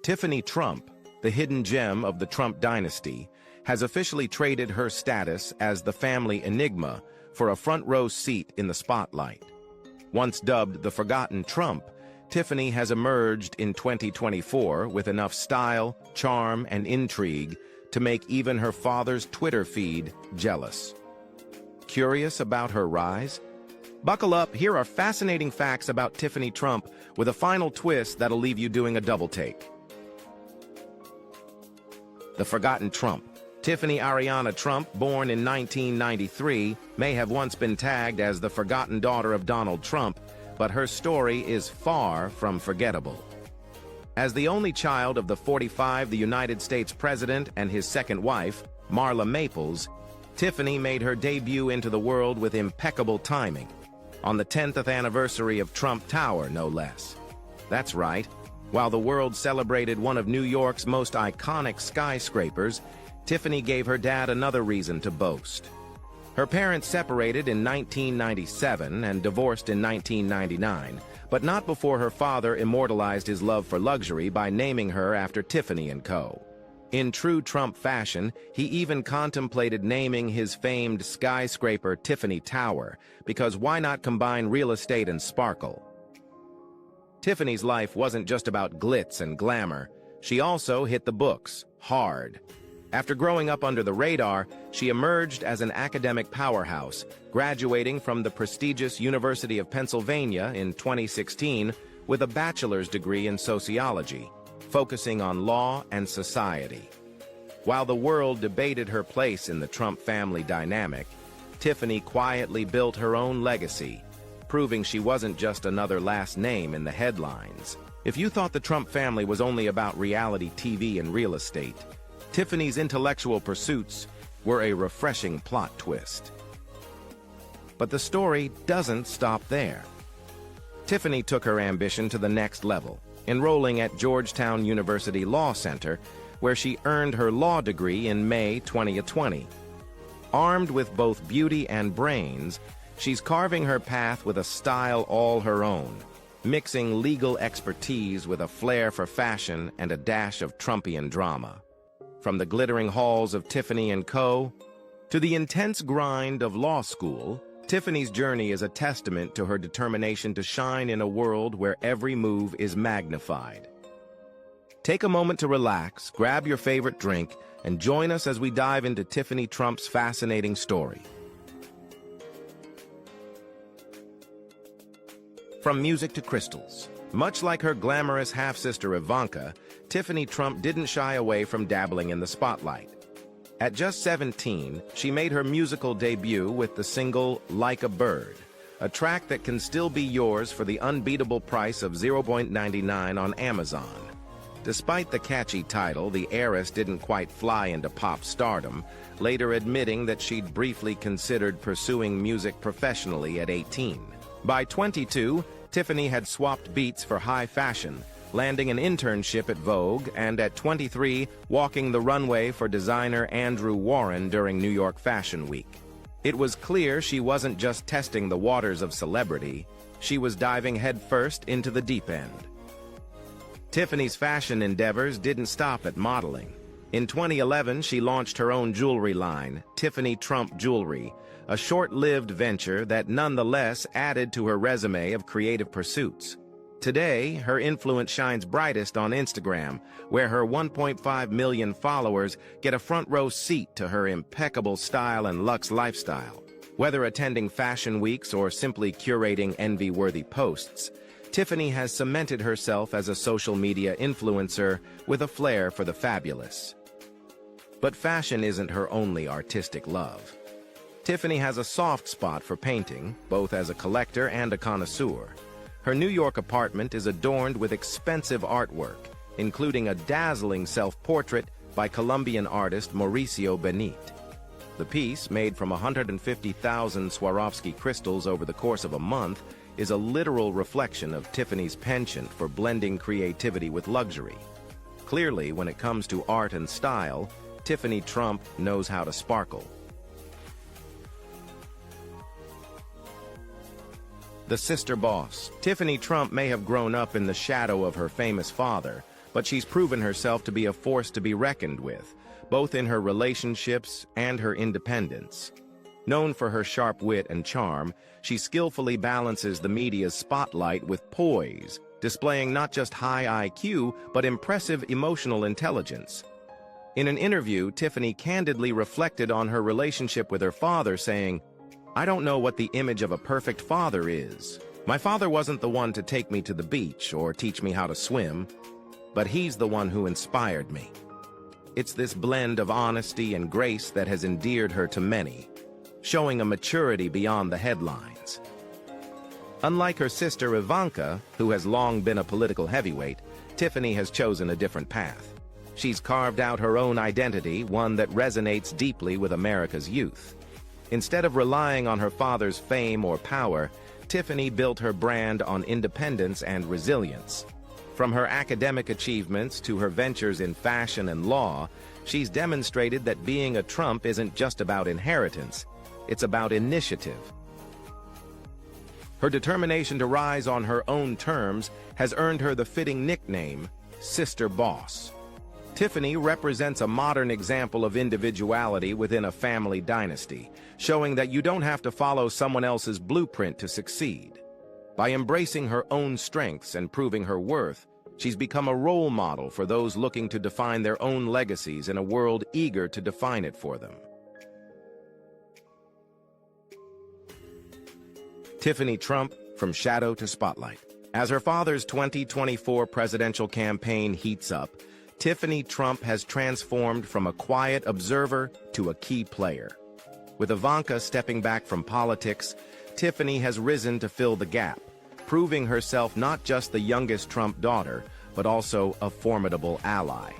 Tiffany Trump, the hidden gem of the Trump dynasty, has officially traded her status as the family enigma for a front-row seat in the spotlight. Once dubbed the Forgotten Trump, Tiffany has emerged in 2024 with enough style, charm, and intrigue to make even her father's Twitter feed jealous. Curious about her rise? Buckle up, here are fascinating facts about Tiffany Trump with a final twist that'll leave you doing a double take. The Forgotten Trump. Tiffany Ariana Trump, born in 1993, may have once been tagged as the forgotten daughter of Donald Trump, but her story is far from forgettable. As the only child of the 45th United States President and his second wife, Marla Maples, Tiffany made her debut into the world with impeccable timing, on the 10th anniversary of Trump Tower, no less. That's right. While the world celebrated one of New York's most iconic skyscrapers, Tiffany gave her dad another reason to boast. Her parents separated in 1997 and divorced in 1999, but not before her father immortalized his love for luxury by naming her after Tiffany & Co. In true Trump fashion, he even contemplated naming his famed skyscraper Tiffany Tower, because why not combine real estate and sparkle? Tiffany's life wasn't just about glitz and glamour. She also hit the books, hard. After growing up under the radar, she emerged as an academic powerhouse, graduating from the prestigious University of Pennsylvania in 2016 with a bachelor's degree in sociology, focusing on law and society. While the world debated her place in the Trump family dynamic, Tiffany quietly built her own legacy, proving she wasn't just another last name in the headlines. If you thought the Trump family was only about reality TV and real estate, Tiffany's intellectual pursuits were a refreshing plot twist. But the story doesn't stop there. Tiffany took her ambition to the next level, enrolling at Georgetown University Law Center, where she earned her law degree in May 2020. Armed with both beauty and brains, she's carving her path with a style all her own, mixing legal expertise with a flair for fashion and a dash of Trumpian drama. From the glittering halls of Tiffany & Co. to the intense grind of law school, Tiffany's journey is a testament to her determination to shine in a world where every move is magnified. Take a moment to relax, grab your favorite drink, and join us as we dive into Tiffany Trump's fascinating story. From music to crystals. Much like her glamorous half-sister Ivanka, Tiffany Trump didn't shy away from dabbling in the spotlight. At just 17, she made her musical debut with the single Like a Bird, a track that can still be yours for the unbeatable price of $0.99 on Amazon. Despite the catchy title, the heiress didn't quite fly into pop stardom, later admitting that she'd briefly considered pursuing music professionally at 18. By 22, Tiffany had swapped beats for high fashion, landing an internship at Vogue, and at 23, walking the runway for designer Andrew Warren during New York Fashion Week. It was clear she wasn't just testing the waters of celebrity, she was diving headfirst into the deep end. Tiffany's fashion endeavors didn't stop at modeling. In 2011, she launched her own jewelry line, Tiffany Trump Jewelry, a short-lived venture that nonetheless added to her resume of creative pursuits. Today, her influence shines brightest on Instagram, where her 1.5 million followers get a front-row seat to her impeccable style and luxe lifestyle. Whether attending fashion weeks or simply curating envy-worthy posts, Tiffany has cemented herself as a social media influencer with a flair for the fabulous. But fashion isn't her only artistic love. Tiffany has a soft spot for painting, both as a collector and a connoisseur. Her New York apartment is adorned with expensive artwork, including a dazzling self-portrait by Colombian artist Mauricio Benit. The piece, made from 150,000 Swarovski crystals over the course of a month, is a literal reflection of Tiffany's penchant for blending creativity with luxury. Clearly, when it comes to art and style, Tiffany Trump knows how to sparkle. The sister boss. Tiffany Trump may have grown up in the shadow of her famous father, but she's proven herself to be a force to be reckoned with, both in her relationships and her independence. Known for her sharp wit and charm, she skillfully balances the media's spotlight with poise, displaying not just high IQ, but impressive emotional intelligence. In an interview, Tiffany candidly reflected on her relationship with her father, saying, "I don't know what the image of a perfect father is. My father wasn't the one to take me to the beach or teach me how to swim, but he's the one who inspired me." It's this blend of honesty and grace that has endeared her to many, showing a maturity beyond the headlines. Unlike her sister Ivanka, who has long been a political heavyweight, Tiffany has chosen a different path. She's carved out her own identity, one that resonates deeply with America's youth. Instead of relying on her father's fame or power, Tiffany built her brand on independence and resilience. From her academic achievements to her ventures in fashion and law, she's demonstrated that being a Trump isn't just about inheritance, it's about initiative. Her determination to rise on her own terms has earned her the fitting nickname, Sister Boss. Tiffany represents a modern example of individuality within a family dynasty, showing that you don't have to follow someone else's blueprint to succeed. By embracing her own strengths and proving her worth, she's become a role model for those looking to define their own legacies in a world eager to define it for them. Tiffany Trump, from shadow to spotlight. As her father's 2024 presidential campaign heats up, Tiffany Trump has transformed from a quiet observer to a key player. With Ivanka stepping back from politics, Tiffany has risen to fill the gap, proving herself not just the youngest Trump daughter, but also a formidable ally.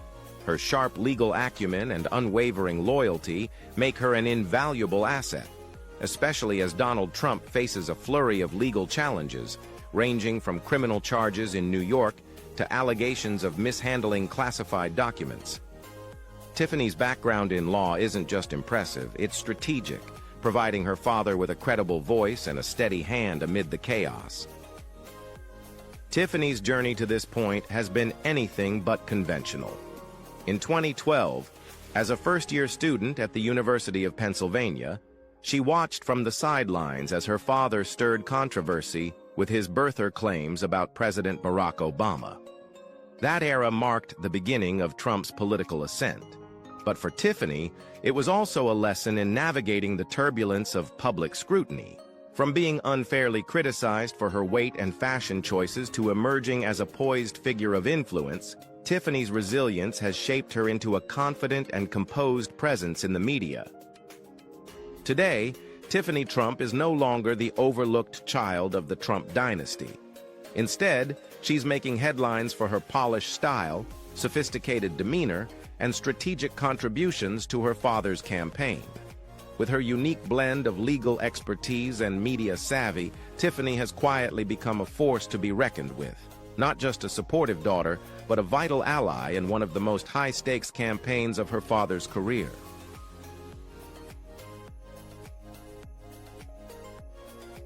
Her sharp legal acumen and unwavering loyalty make her an invaluable asset, especially as Donald Trump faces a flurry of legal challenges, ranging from criminal charges in New York to allegations of mishandling classified documents. Tiffany's background in law isn't just impressive, it's strategic, providing her father with a credible voice and a steady hand amid the chaos. Tiffany's journey to this point has been anything but conventional. In 2012, as a first-year student at the University of Pennsylvania, she watched from the sidelines as her father stirred controversy with his birther claims about President Barack Obama. That era marked the beginning of Trump's political ascent. But for Tiffany, it was also a lesson in navigating the turbulence of public scrutiny. From being unfairly criticized for her weight and fashion choices to emerging as a poised figure of influence, Tiffany's resilience has shaped her into a confident and composed presence in the media. Today, Tiffany Trump is no longer the overlooked child of the Trump dynasty. Instead, she's making headlines for her polished style, sophisticated demeanor, and strategic contributions to her father's campaign. With her unique blend of legal expertise and media savvy, Tiffany has quietly become a force to be reckoned with. Not just a supportive daughter, but a vital ally in one of the most high-stakes campaigns of her father's career.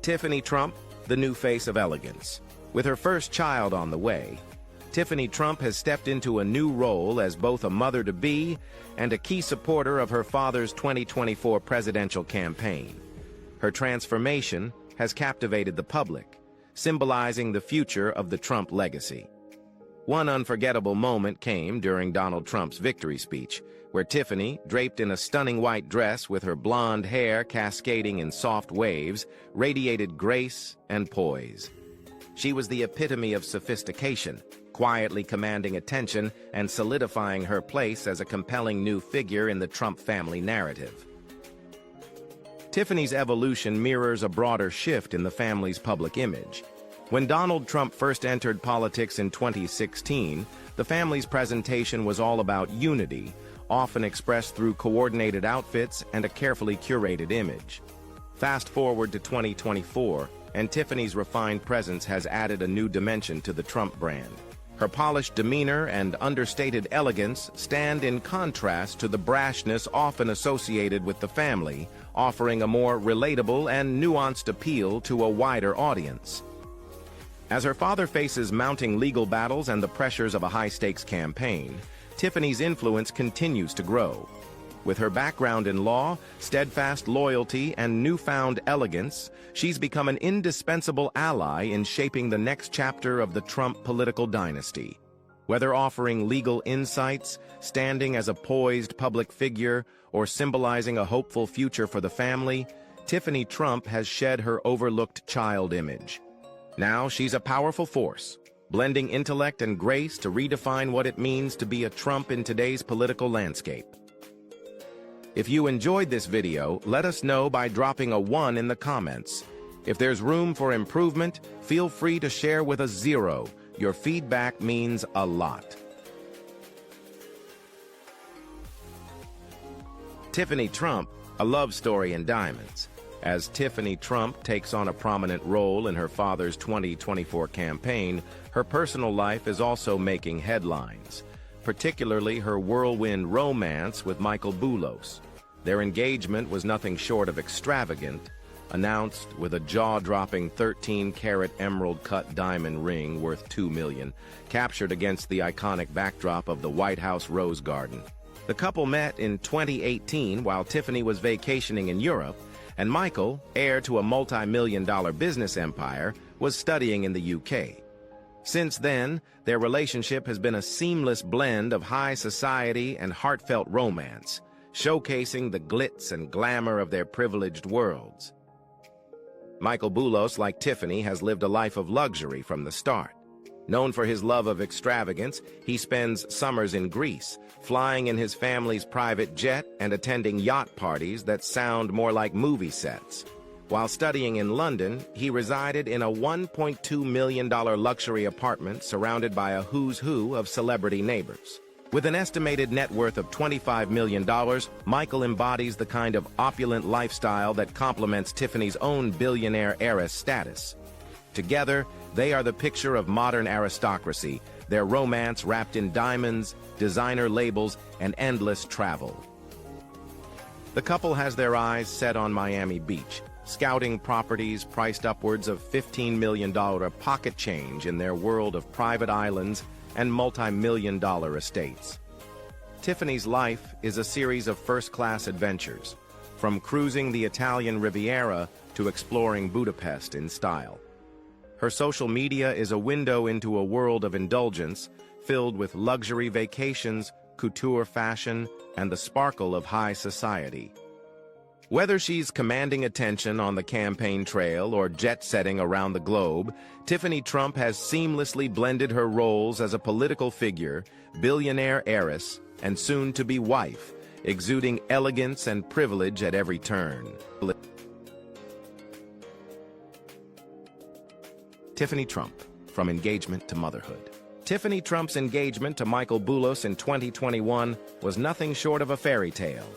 Tiffany Trump, the new face of elegance. With her first child on the way, Tiffany Trump has stepped into a new role as both a mother-to-be and a key supporter of her father's 2024 presidential campaign. Her transformation has captivated the public, symbolizing the future of the Trump legacy. One unforgettable moment came during Donald Trump's victory speech, where Tiffany, draped in a stunning white dress with her blonde hair cascading in soft waves, radiated grace and poise. She was the epitome of sophistication, quietly commanding attention and solidifying her place as a compelling new figure in the Trump family narrative. Tiffany's evolution mirrors a broader shift in the family's public image. When Donald Trump first entered politics in 2016, the family's presentation was all about unity, often expressed through coordinated outfits and a carefully curated image. Fast forward to 2024, and Tiffany's refined presence has added a new dimension to the Trump brand. Her polished demeanor and understated elegance stand in contrast to the brashness often associated with the family, offering a more relatable and nuanced appeal to a wider audience. As her father faces mounting legal battles and the pressures of a high-stakes campaign, Tiffany's influence continues to grow. With her background in law, steadfast loyalty, and newfound elegance, she's become an indispensable ally in shaping the next chapter of the Trump political dynasty. Whether offering legal insights, standing as a poised public figure, or symbolizing a hopeful future for the family, Tiffany Trump has shed her overlooked child image. Now she's a powerful force, blending intellect and grace to redefine what it means to be a Trump in today's political landscape. If you enjoyed this video, let us know by dropping a 1 in the comments. If there's room for improvement, feel free to share with a 0. Your feedback means a lot. Tiffany Trump, a love story in diamonds. As Tiffany Trump takes on a prominent role in her father's 2024 campaign, her personal life is also making headlines, particularly her whirlwind romance with Michael Boulos. Their engagement was nothing short of extravagant, announced with a jaw-dropping 13-carat emerald-cut diamond ring worth $2 million, captured against the iconic backdrop of the White House Rose Garden. The couple met in 2018 while Tiffany was vacationing in Europe, and Michael, heir to a multi-million-dollar business empire, was studying in the UK. Since then, their relationship has been a seamless blend of high society and heartfelt romance, showcasing the glitz and glamour of their privileged worlds. Michael Boulos, like Tiffany, has lived a life of luxury from the start. Known for his love of extravagance, he spends summers in Greece, flying in his family's private jet and attending yacht parties that sound more like movie sets. While studying in London, he resided in a $1.2 million luxury apartment surrounded by a who's who of celebrity neighbors. With an estimated net worth of $25 million, Michael embodies the kind of opulent lifestyle that complements Tiffany's own billionaire heiress status. Together, they are the picture of modern aristocracy, their romance wrapped in diamonds, designer labels, and endless travel. The couple has their eyes set on Miami Beach, scouting properties priced upwards of $15 million pocket change in their world of private islands and multi-million-dollar estates. Tiffany's life is a series of first-class adventures, from cruising the Italian Riviera to exploring Budapest in style. Her social media is a window into a world of indulgence filled with luxury vacations, couture fashion, and the sparkle of high society. Whether she's commanding attention on the campaign trail or jet-setting around the globe, Tiffany Trump has seamlessly blended her roles as a political figure, billionaire heiress, and soon-to-be wife, exuding elegance and privilege at every turn. Tiffany Trump, from engagement to motherhood. Tiffany Trump's engagement to Michael Boulos in 2021 was nothing short of a fairy tale,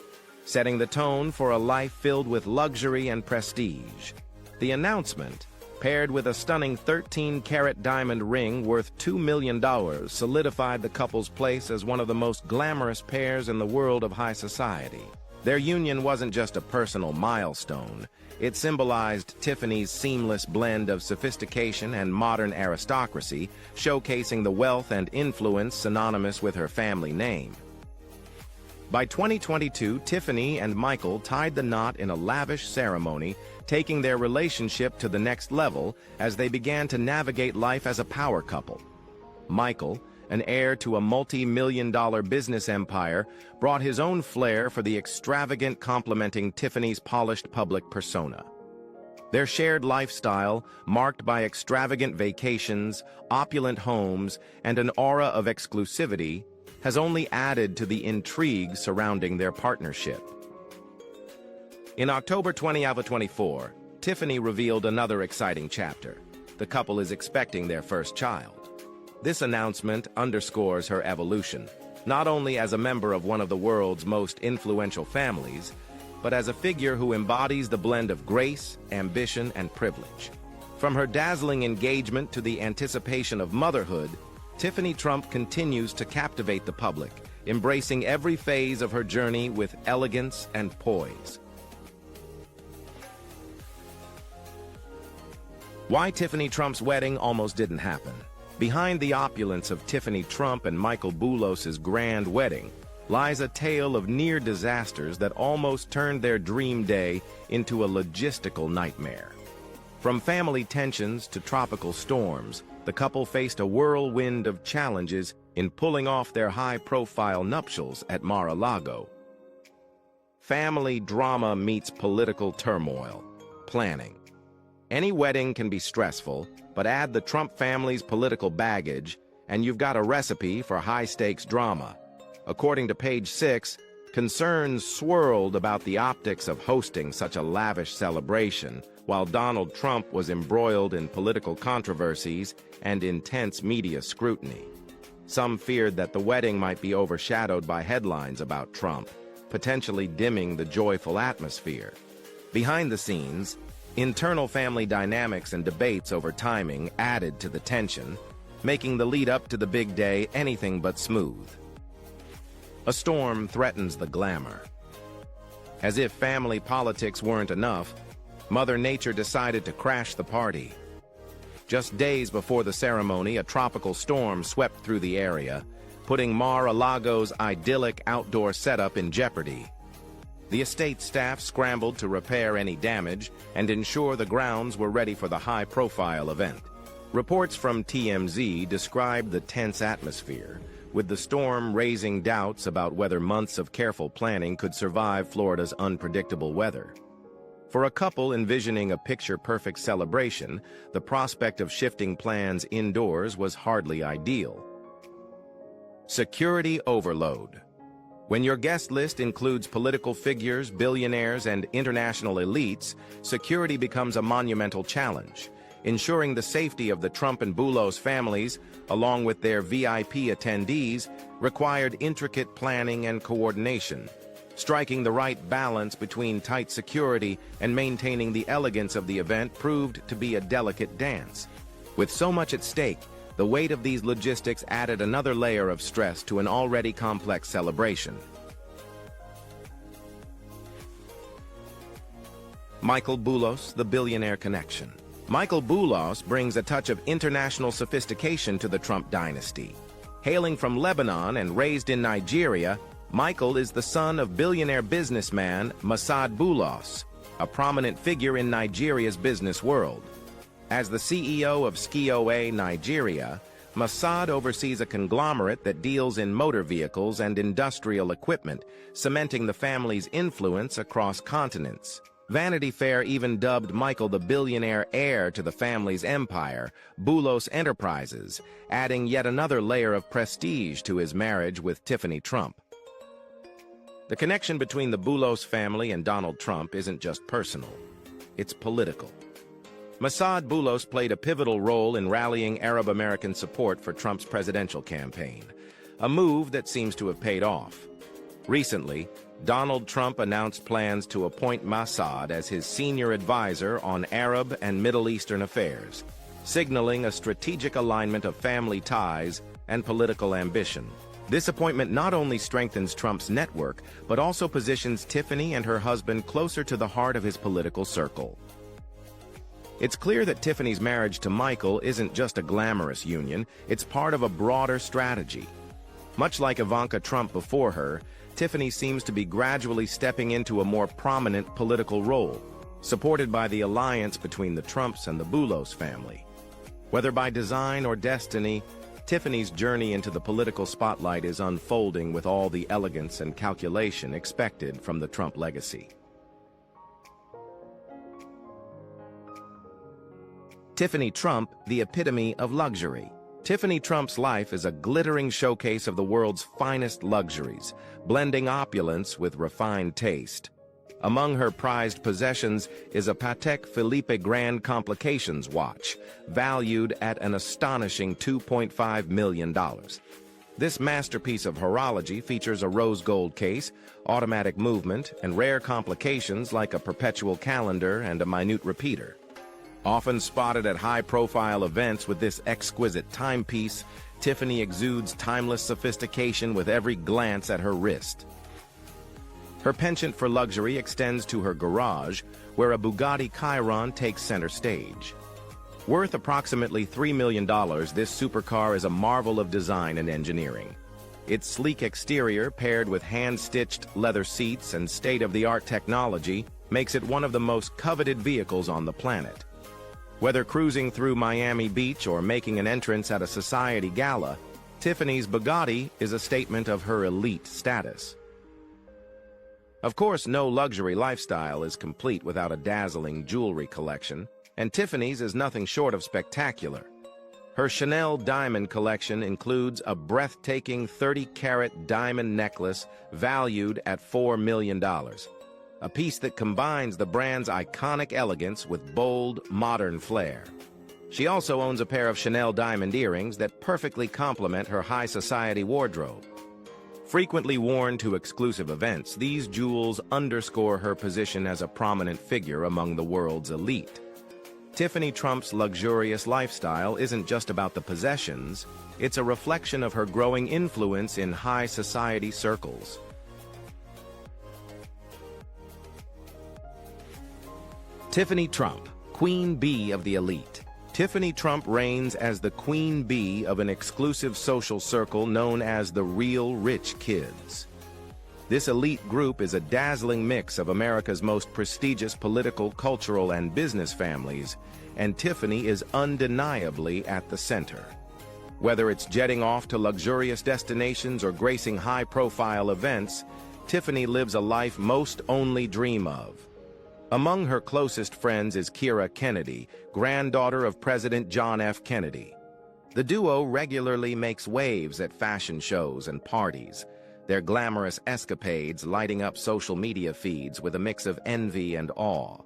setting the tone for a life filled with luxury and prestige. The announcement, paired with a stunning 13-carat diamond ring worth $2 million, solidified the couple's place as one of the most glamorous pairs in the world of high society. Their union wasn't just a personal milestone. It symbolized Tiffany's seamless blend of sophistication and modern aristocracy, showcasing the wealth and influence synonymous with her family name. By 2022, Tiffany and Michael tied the knot in a lavish ceremony, taking their relationship to the next level as they began to navigate life as a power couple. Michael, an heir to a multi-million-dollar business empire, brought his own flair for the extravagant, complementing Tiffany's polished public persona. Their shared lifestyle, marked by extravagant vacations, opulent homes, and an aura of exclusivity, has only added to the intrigue surrounding their partnership. In October 2024, Tiffany revealed another exciting chapter. The couple is expecting their first child. This announcement underscores her evolution, not only as a member of one of the world's most influential families, but as a figure who embodies the blend of grace, ambition, and privilege. From her dazzling engagement to the anticipation of motherhood, Tiffany Trump continues to captivate the public, embracing every phase of her journey with elegance and poise. Why Tiffany Trump's wedding almost didn't happen. Behind the opulence of Tiffany Trump and Michael Boulos's grand wedding lies a tale of near disasters that almost turned their dream day into a logistical nightmare. From family tensions to tropical storms, the couple faced a whirlwind of challenges in pulling off their high-profile nuptials at Mar-a-Lago. Family drama meets political turmoil. Planning. Any wedding can be stressful, but add the Trump family's political baggage, and you've got a recipe for high-stakes drama. According to Page 6, concerns swirled about the optics of hosting such a lavish celebration, while Donald Trump was embroiled in political controversies and intense media scrutiny. Some feared that the wedding might be overshadowed by headlines about Trump, potentially dimming the joyful atmosphere. Behind the scenes, internal family dynamics and debates over timing added to the tension, making the lead-up to the big day anything but smooth. A storm threatens the glamour. As if family politics weren't enough, Mother Nature decided to crash the party. Just days before the ceremony, a tropical storm swept through the area, putting Mar-a-Lago's idyllic outdoor setup in jeopardy. The estate staff scrambled to repair any damage and ensure the grounds were ready for the high-profile event. Reports from TMZ described the tense atmosphere, with the storm raising doubts about whether months of careful planning could survive Florida's unpredictable weather. For a couple envisioning a picture-perfect celebration, the prospect of shifting plans indoors was hardly ideal. Security overload. When your guest list includes political figures, billionaires, and international elites, security becomes a monumental challenge. Ensuring the safety of the Trump and Boulos families, along with their VIP attendees, required intricate planning and coordination. Striking the right balance between tight security and maintaining the elegance of the event proved to be a delicate dance. With so much at stake, the weight of these logistics added another layer of stress to an already complex celebration. Michael Boulos, the billionaire connection. Michael Boulos brings a touch of international sophistication to the Trump dynasty. Hailing from Lebanon and raised in Nigeria, Michael is the son of billionaire businessman Masad Boulos, a prominent figure in Nigeria's business world. As the CEO of Skiowe, Nigeria, Masad oversees a conglomerate that deals in motor vehicles and industrial equipment, cementing the family's influence across continents. Vanity Fair even dubbed Michael the billionaire heir to the family's empire, Boulos Enterprises, adding yet another layer of prestige to his marriage with Tiffany Trump. The connection between the Boulos family and Donald Trump isn't just personal, it's political. Masad Boulos played a pivotal role in rallying Arab-American support for Trump's presidential campaign, a move that seems to have paid off. Recently, Donald Trump announced plans to appoint Masad as his senior advisor on Arab and Middle Eastern affairs, signaling a strategic alignment of family ties and political ambition. This appointment not only strengthens Trump's network, but also positions Tiffany and her husband closer to the heart of his political circle. It's clear that Tiffany's marriage to Michael isn't just a glamorous union, it's part of a broader strategy. Much like Ivanka Trump before her, Tiffany seems to be gradually stepping into a more prominent political role, supported by the alliance between the Trumps and the Boulos family. Whether by design or destiny, Tiffany's journey into the political spotlight is unfolding with all the elegance and calculation expected from the Trump legacy. Tiffany Trump, the epitome of luxury. Tiffany Trump's life is a glittering showcase of the world's finest luxuries, blending opulence with refined taste. Among her prized possessions is a Patek Philippe Grand Complications watch, valued at an astonishing $2.5 million. This masterpiece of horology features a rose gold case, automatic movement, and rare complications like a perpetual calendar and a minute repeater. Often spotted at high-profile events with this exquisite timepiece, Tiffany exudes timeless sophistication with every glance at her wrist. Her penchant for luxury extends to her garage, where a Bugatti Chiron takes center stage. Worth approximately $3 million, this supercar is a marvel of design and engineering. Its sleek exterior, paired with hand-stitched leather seats and state-of-the-art technology, makes it one of the most coveted vehicles on the planet. Whether cruising through Miami Beach or making an entrance at a society gala, Tiffany's Bugatti is a statement of her elite status. Of course, no luxury lifestyle is complete without a dazzling jewelry collection, and Tiffany's is nothing short of spectacular. Her Chanel diamond collection includes a breathtaking 30-carat diamond necklace valued at $4 million, a piece that combines the brand's iconic elegance with bold, modern flair. She also owns a pair of Chanel diamond earrings that perfectly complement her high society wardrobe. Frequently worn to exclusive events, these jewels underscore her position as a prominent figure among the world's elite. Tiffany Trump's luxurious lifestyle isn't just about the possessions, it's a reflection of her growing influence in high society circles. Tiffany Trump, Queen Bee of the elite. Tiffany Trump reigns as the Queen Bee of an exclusive social circle known as the Real Rich Kids. This elite group is a dazzling mix of America's most prestigious political, cultural, and business families, and Tiffany is undeniably at the center. Whether it's jetting off to luxurious destinations or gracing high-profile events, Tiffany lives a life most only dream of. Among her closest friends is Keira Kennedy, granddaughter of President John F. Kennedy. The duo regularly makes waves at fashion shows and parties, their glamorous escapades lighting up social media feeds with a mix of envy and awe.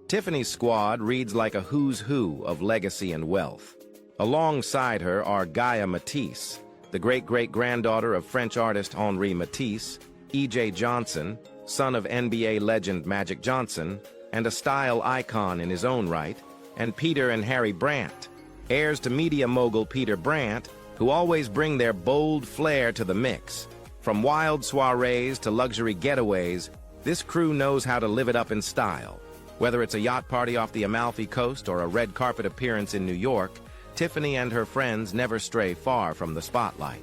Tiffany's squad reads like a who's who of legacy and wealth. Alongside her are Gaia Matisse, the great-great-granddaughter of French artist Henri Matisse, E.J. Johnson, son of NBA legend Magic Johnson, and a style icon in his own right, and Peter and Harry Brandt, heirs to media mogul Peter Brandt, who always bring their bold flair to the mix. From wild soirees to luxury getaways, this crew knows how to live it up in style. Whether it's a yacht party off the Amalfi Coast or a red carpet appearance in New York, Tiffany and her friends never stray far from the spotlight.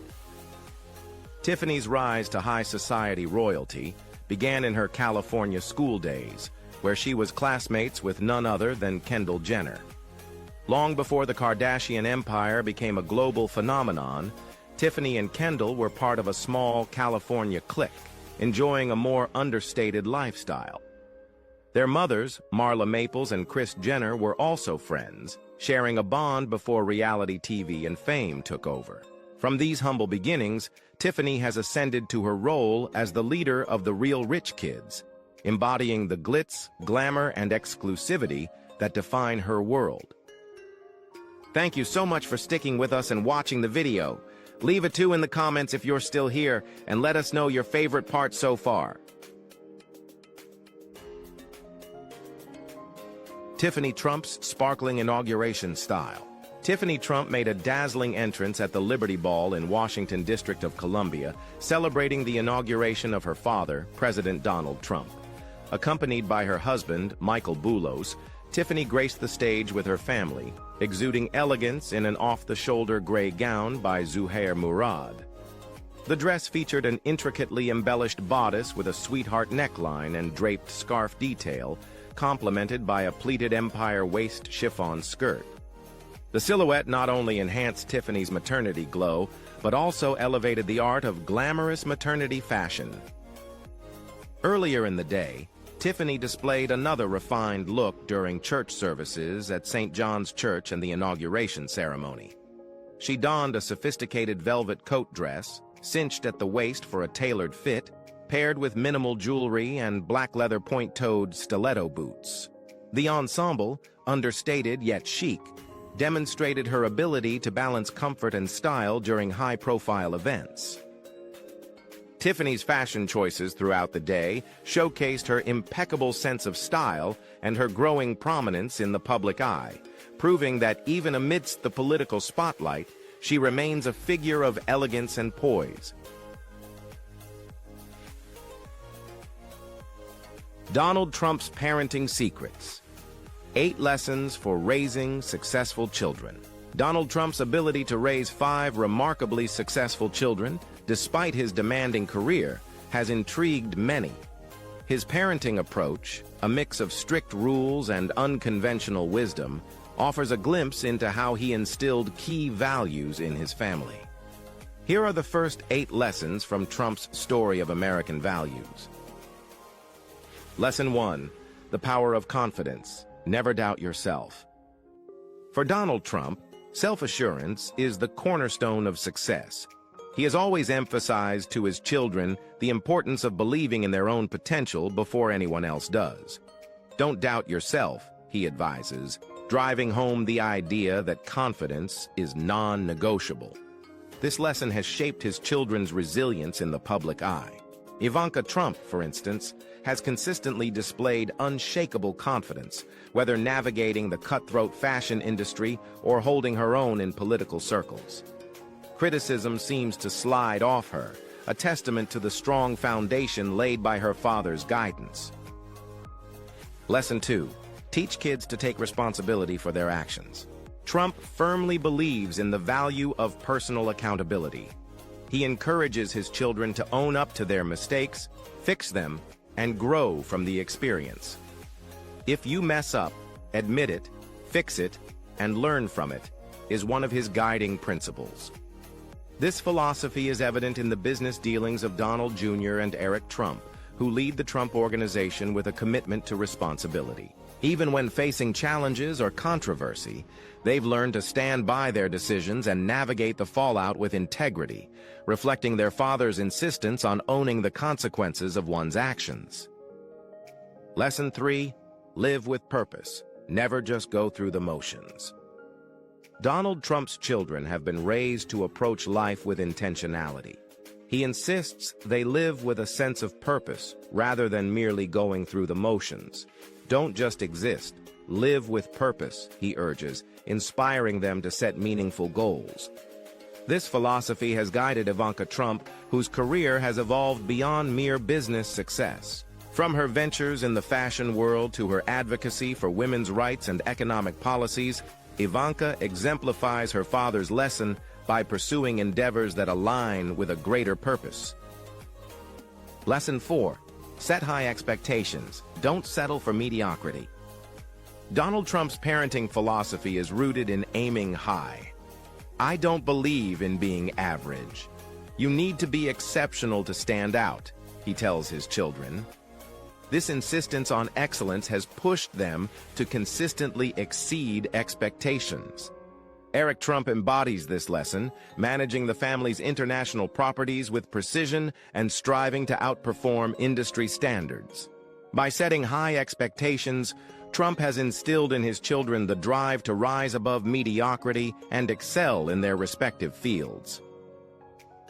Tiffany's rise to high society royalty began in her California school days, where she was classmates with none other than Kendall Jenner. Long before the Kardashian empire became a global phenomenon, Tiffany and Kendall were part of a small California clique, enjoying a more understated lifestyle. Their mothers, Marla Maples and Kris Jenner, were also friends, sharing a bond before reality TV and fame took over. From these humble beginnings, Tiffany has ascended to her role as the leader of the Real Rich Kids, embodying the glitz, glamour, and exclusivity that define her world. Thank you so much for sticking with us and watching the video. Leave a 2 in the comments if you're still here, and let us know your favorite part so far. Tiffany Trump's sparkling inauguration style. Tiffany Trump made a dazzling entrance at the Liberty Ball in Washington, District of Columbia, celebrating the inauguration of her father, President Donald Trump. Accompanied by her husband, Michael Boulos, Tiffany graced the stage with her family, exuding elegance in an off-the-shoulder gray gown by Zuhair Murad. The dress featured an intricately embellished bodice with a sweetheart neckline and draped scarf detail, complemented by a pleated empire waist chiffon skirt. The silhouette not only enhanced Tiffany's maternity glow, but also elevated the art of glamorous maternity fashion. Earlier in the day, Tiffany displayed another refined look during church services at St. John's Church and the inauguration ceremony. She donned a sophisticated velvet coat dress, cinched at the waist for a tailored fit, paired with minimal jewelry and black leather point-toed stiletto boots. The ensemble, understated yet chic, demonstrated her ability to balance comfort and style during high-profile events. Tiffany's fashion choices throughout the day showcased her impeccable sense of style and her growing prominence in the public eye, proving that even amidst the political spotlight, she remains a figure of elegance and poise. Donald Trump's parenting secrets. 8 lessons for raising successful children. Donald Trump's ability to raise 5 remarkably successful children, despite his demanding career, has intrigued many. His parenting approach, a mix of strict rules and unconventional wisdom, offers a glimpse into how he instilled key values in his family. Here are the first 8 lessons from Trump's story of American values. Lesson 1. The power of confidence. Never doubt yourself. For Donald Trump, self-assurance is the cornerstone of success. He has always emphasized to his children the importance of believing in their own potential before anyone else does. Don't doubt yourself, he advises, driving home the idea that confidence is non-negotiable. This lesson has shaped his children's resilience in the public eye. Ivanka Trump, for instance, has consistently displayed unshakable confidence, whether navigating the cutthroat fashion industry or holding her own in political circles. Criticism seems to slide off her, a testament to the strong foundation laid by her father's guidance. Lesson 2. Teach kids to take responsibility for their actions. Trump firmly believes in the value of personal accountability. He encourages his children to own up to their mistakes, fix them, and grow from the experience. If you mess up, admit it, fix it, and learn from it, is one of his guiding principles. This philosophy is evident in the business dealings of Donald Jr. and Eric Trump, who lead the Trump Organization with a commitment to responsibility. Even when facing challenges or controversy, they've learned to stand by their decisions and navigate the fallout with integrity, reflecting their father's insistence on owning the consequences of one's actions. Lesson 3. Live with purpose. Never just go through the motions. Donald Trump's children have been raised to approach life with intentionality. He insists they live with a sense of purpose rather than merely going through the motions. Don't just exist, live with purpose, he urges, inspiring them to set meaningful goals. This philosophy has guided Ivanka Trump, whose career has evolved beyond mere business success. From her ventures in the fashion world to her advocacy for women's rights and economic policies, Ivanka exemplifies her father's lesson by pursuing endeavors that align with a greater purpose. Lesson 4. Set high expectations. Don't settle for mediocrity. Donald Trump's parenting philosophy is rooted in aiming high. I don't believe in being average. You need to be exceptional to stand out, he tells his children. This insistence on excellence has pushed them to consistently exceed expectations. Eric Trump embodies this lesson, managing the family's international properties with precision and striving to outperform industry standards. By setting high expectations, Trump has instilled in his children the drive to rise above mediocrity and excel in their respective fields.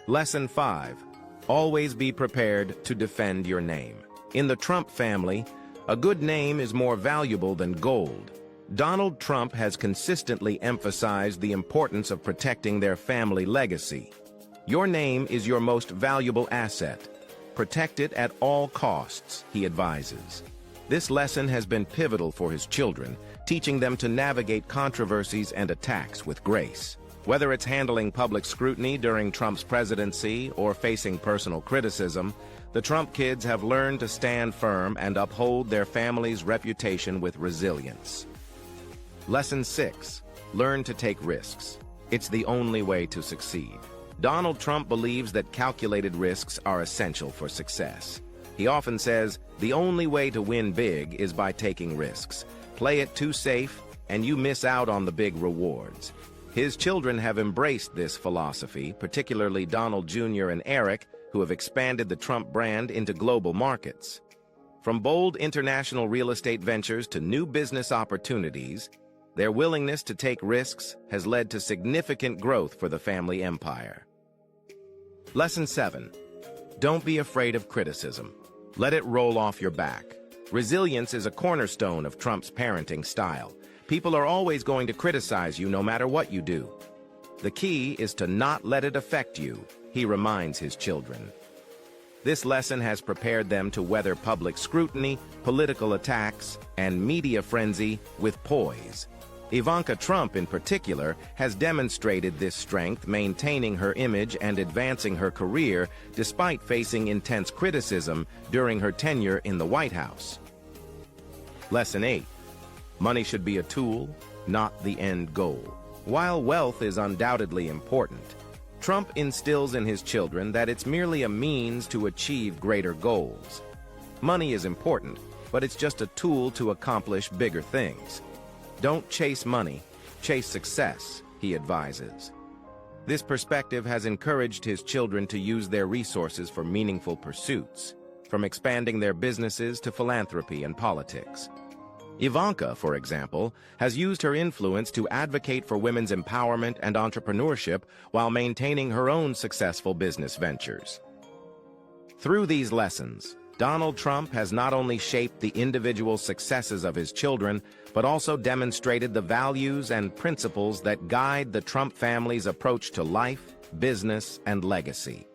Lesson 5. Always be prepared to defend your name. In the Trump family, a good name is more valuable than gold. Donald Trump has consistently emphasized the importance of protecting their family legacy. Your name is your most valuable asset. Protect it at all costs, he advises. This lesson has been pivotal for his children, teaching them to navigate controversies and attacks with grace. Whether it's handling public scrutiny during Trump's presidency or facing personal criticism, the Trump kids have learned to stand firm and uphold their family's reputation with resilience. Lesson 6. Learn to take risks. It's the only way to succeed. Donald Trump believes that calculated risks are essential for success. He often says, the only way to win big is by taking risks. Play it too safe, and you miss out on the big rewards. His children have embraced this philosophy, particularly Donald Jr. and Eric, who have expanded the Trump brand into global markets. From bold international real estate ventures to new business opportunities, their willingness to take risks has led to significant growth for the family empire. Lesson 7. Don't be afraid of criticism. Let it roll off your back. Resilience is a cornerstone of Trump's parenting style. People are always going to criticize you no matter what you do. The key is to not let it affect you, he reminds his children. This lesson has prepared them to weather public scrutiny, political attacks, and media frenzy with poise. Ivanka Trump, in particular, has demonstrated this strength, maintaining her image and advancing her career despite facing intense criticism during her tenure in the White House. Lesson 8. Money should be a tool, not the end goal. While wealth is undoubtedly important, Trump instills in his children that it's merely a means to achieve greater goals. Money is important, but it's just a tool to accomplish bigger things. Don't chase money, chase success, he advises. This perspective has encouraged his children to use their resources for meaningful pursuits, from expanding their businesses to philanthropy and politics. Ivanka, for example, has used her influence to advocate for women's empowerment and entrepreneurship while maintaining her own successful business ventures. Through these lessons, Donald Trump has not only shaped the individual successes of his children, but also demonstrated the values and principles that guide the Trump family's approach to life, business, and legacy.